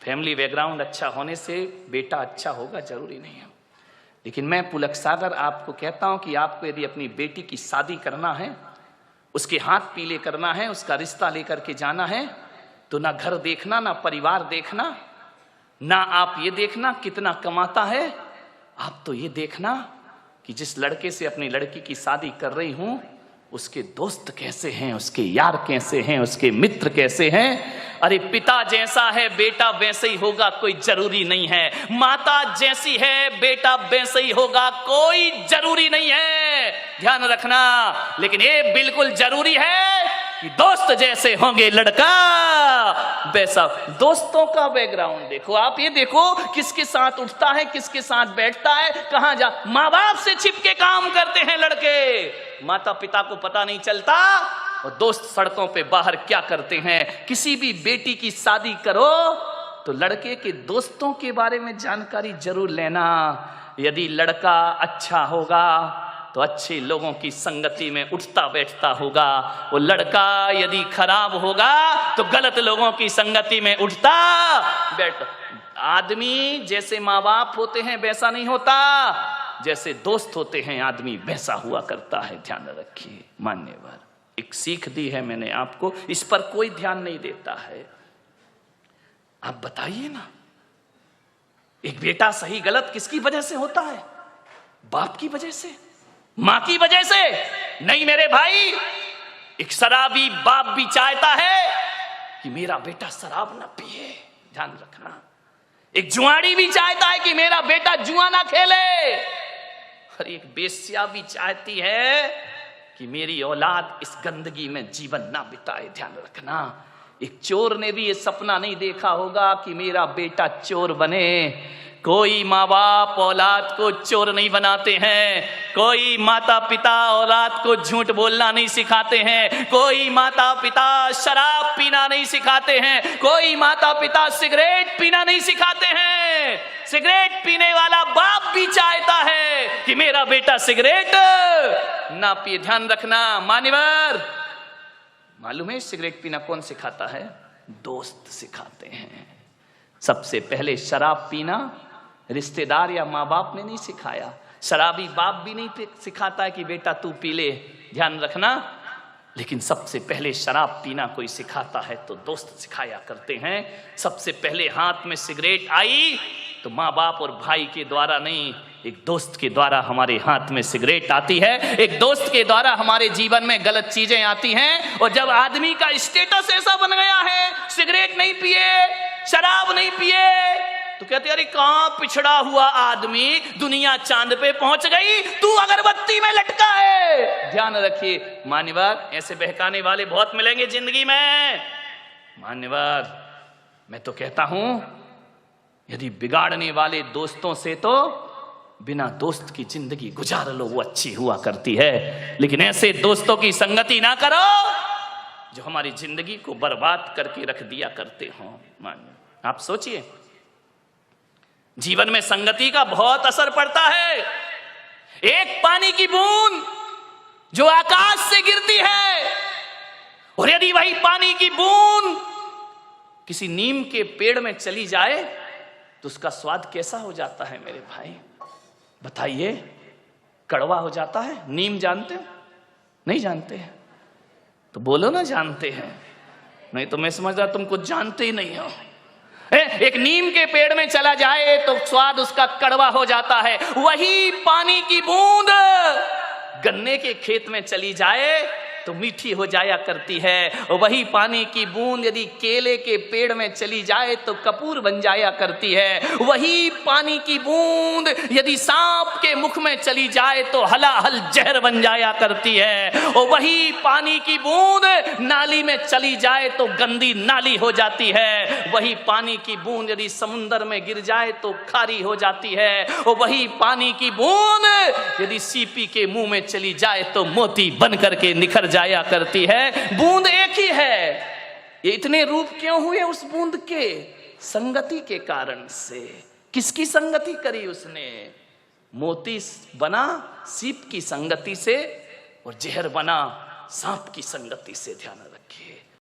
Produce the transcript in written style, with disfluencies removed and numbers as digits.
Family background अच्छा होने से बेटा अच्छा होगा जरूरी नहीं है। लेकिन मैं पुलक सागर आपको कहता हूं कि आपको यदि अपनी बेटी की शादी करना है, उसके हाथ पीले करना है, उसका रिश्ता लेकर के जाना है, तो ना घर देखना, ना परिवार देखना, ना आप ये देखना कितना कमाता है, आप तो ये देखना कि जिस लड़के से अपनी लड़की की शादी कर रही हूं उसके दोस्त कैसे हैं, उसके यार कैसे हैं, उसके मित्र कैसे हैं। अरे पिता जैसा है बेटा वैसे ही होगा कोई जरूरी नहीं है, माता जैसी है बेटा वैसे ही होगा कोई जरूरी नहीं है, ध्यान रखना। लेकिन ये बिल्कुल जरूरी है कि दोस्त जैसे होंगे लड़का वैसा। दोस्तों का बैकग्राउंड देखो, आप ये देखो किसके साथ उठता है, किसके साथ बैठता है, कहां जा। माँ बाप से छिपके काम करते हैं लड़के, माता पिता को पता नहीं चलता, और दोस्त सड़कों पे बाहर क्या करते हैं। किसी भी बेटी की शादी करो तो लड़के के दोस्तों के बारे में जानकारी जरूर लेना। यदि लड़का अच्छा होगा तो अच्छे लोगों की संगति में उठता बैठता होगा, वो लड़का यदि खराब होगा तो गलत लोगों की संगति में उठता बैठता। आदमी जैसे माँ बाप होते हैं वैसा नहीं होता, जैसे दोस्त होते हैं आदमी वैसा हुआ करता है, ध्यान रखिए। मान्यवर एक सीख दी है मैंने आपको, इस पर कोई ध्यान नहीं देता है। आप बताइए ना, एक बेटा सही गलत किसकी वजह से होता है? बाप की वजह से, मां की वजह से नहीं मेरे भाई। एक शराबी बाप भी चाहता है कि मेरा बेटा शराब ना पिए, ध्यान रखना। एक जुआड़ी भी चाहता है कि मेरा बेटा जुआ ना खेले, और एक बेस्या भी चाहती है कि मेरी औलाद इस गंदगी में जीवन ना बिताए, ध्यान रखना। एक चोर ने भी ये सपना नहीं देखा होगा कि मेरा बेटा चोर बने। कोई माँ बाप औलाद को चोर नहीं बनाते हैं, कोई माता पिता औलाद को झूठ बोलना नहीं सिखाते हैं, कोई माता पिता शराब पीना नहीं सिखाते हैं, कोई माता पिता सिगरेट पीना नहीं सिखाते हैं। सिगरेट पीने वाला बाप भी चाहता है कि मेरा बेटा सिगरेट ना पिए, ध्यान रखना। मान्यवर मालूम है सिगरेट पीना कौन सिखाता है? दोस्त सिखाते हैं। सबसे पहले शराब पीना रिश्तेदार या माँ बाप ने नहीं सिखाया, शराबी बाप भी नहीं सिखाता है कि बेटा तू पी ले, ध्यान रखना। लेकिन सबसे पहले शराब पीना कोई सिखाता है तो दोस्त सिखाया करते हैं। सबसे पहले हाथ में सिगरेट आई तो माँ बाप और भाई के द्वारा नहीं, एक दोस्त के द्वारा हमारे हाथ में सिगरेट आती है, एक दोस्त के द्वारा हमारे जीवन में गलत चीजें आती हैं। और जब आदमी का स्टेटस ऐसा बन गया है, सिगरेट नहीं पिए, शराब नहीं पिए, तो कहते अरे कहां पिछड़ा हुआ आदमी, दुनिया चांद पे पहुंच गई, तू अगरबत्ती में लटका है। ध्यान रखिए मान्यवर, ऐसे बहकाने वाले बहुत मिलेंगे जिंदगी में। मान्यवर मैं तो कहता हूं यदि बिगाड़ने वाले दोस्तों से तो बिना दोस्त की जिंदगी गुजार लो, वो अच्छी हुआ करती है। लेकिन ऐसे दोस्तों की संगति ना करो जो हमारी जिंदगी को बर्बाद करके रख दिया करते हो। मान्य आप सोचिए, जीवन में संगति का बहुत असर पड़ता है। एक पानी की बूंद जो आकाश से गिरती है, और यदि वही पानी की बूंद किसी नीम के पेड़ में चली जाए तो उसका स्वाद कैसा हो जाता है मेरे भाई? बताइए, कड़वा हो जाता है। नीम जानते हो? नहीं जानते हैं तो बोलो ना जानते हैं, नहीं तो मैं समझ रहा तुम कुछ जानते ही नहीं हो। एक नीम के पेड़ में चला जाए तो स्वाद उसका कड़वा हो जाता है। वही पानी की बूंद गन्ने के खेत में चली जाए तो मीठी हो जाया करती है। और वही पानी की बूंद यदि केले के पेड़ में चली जाए तो कपूर बन जाया करती है। वही पानी की बूंद यदि सांप के मुख में चली जाए तो हलाहल जहर बन जाया करती है। और वही पानी की बूंद नाली में चली जाए तो गंदी नाली हो जाती है। वही पानी की बूंद यदि समुंदर में गिर जाए तो खारी हो जाती है। और वही पानी की बूंद यदि सीपी के मुंह में चली जाए तो मोती बन करके निखर जाया करती है। बूंद एक ही है। ये इतने रूप क्यों हुए उस बूंद के? संगति के कारण से। किसकी संगति करी उसने? मोती बना सीप की संगति से और जहर बना सांप की संगति से। ध्यान रखना।